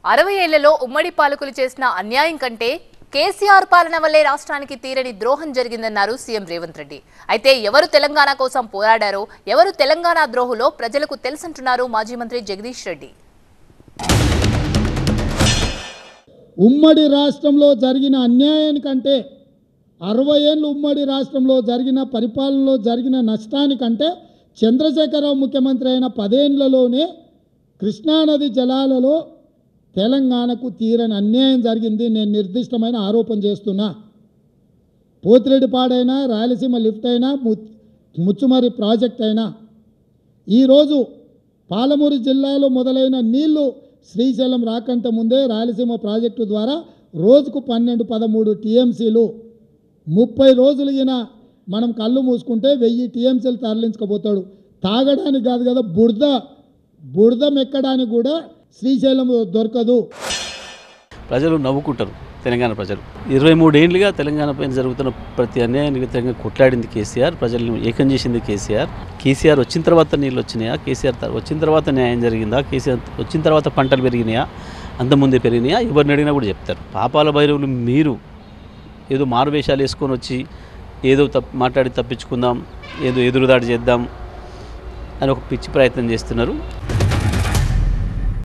60 ఏళ్లలో ఉమ్మడి పాలకులు చేసిన అన్యాయం కంటే కేసీఆర్ పాలన వల్లే రాష్ట్రానికి తీరని ద్రోహం జరిగిందన్నారు సీఎం రేవంత్ రెడ్డి. అయితే ఎవరు తెలంగాణ కోసం పోరాడారో, ఎవరు తెలంగాణ ద్రోహులో ప్రజలకు తెలుసంటున్నారు మాజీ మంత్రి జగదీష్ రెడ్డి. ఉమ్మడి రాష్ట్రంలో జరిగిన అన్యాయానికంటే 60 ఏళ్ళు ఉమ్మడి రాష్ట్రంలో జరిగిన పరిపాలనలో జరిగిన నష్టానికంటే చంద్రశేఖరరావు ముఖ్యమంత్రి అయిన 10 ఏళ్లలోనే కృష్ణానది జలాలలో తెలంగాణకు తీరని అన్యాయం జరిగింది. నేను నిర్దిష్టమైన ఆరోపణ చేస్తున్నా. పోతిరెడ్డిపాడైనా, రాయలసీమ లిఫ్ట్ అయినా, ముచ్చుమరి ప్రాజెక్ట్ అయినా, ఈరోజు పాలమూరు జిల్లాలో మొదలైన నీళ్లు శ్రీశైలం రాకంటే ముందే రాయలసీమ ప్రాజెక్టు ద్వారా రోజుకు 12-13 టీఎంసీలు 30 రోజులుగిన మనం కళ్ళు మూసుకుంటే 1000 టీఎంసీలు తరలించకపోతాడు. తాగడానికి కాదు కదా, బురద మెక్కడానికి కూడా శ్రీశైలం దొరకదు. ప్రజలు నవ్వుకుంటారు. తెలంగాణ ప్రజలు 23 ఏళ్ళుగా తెలంగాణ పైన జరుగుతున్న ప్రతి అన్యాయానికి వ్యతిరేకంగా కొట్లాడింది కేసీఆర్. ప్రజలను ఏకం చేసింది కేసీఆర్ వచ్చిన తర్వాత నీళ్ళు వచ్చినాయా, కేసీఆర్ వచ్చిన తర్వాత న్యాయం జరిగిందా, కేసీఆర్ వచ్చిన తర్వాత పంటలు పెరిగినాయా, అంతకుముందే పెరిగినాయా, ఎవరిని అడిగినా కూడా చెప్తారు. పాపాల భైరవులు మీరు ఏదో మారువేషాలు వేసుకొని వచ్చి ఏదో మాట్లాడి తప్పించుకుందాం, ఏదో ఎదురుదాడి చేద్దాం అని ఒక పిచ్చి ప్రయత్నం చేస్తున్నారు.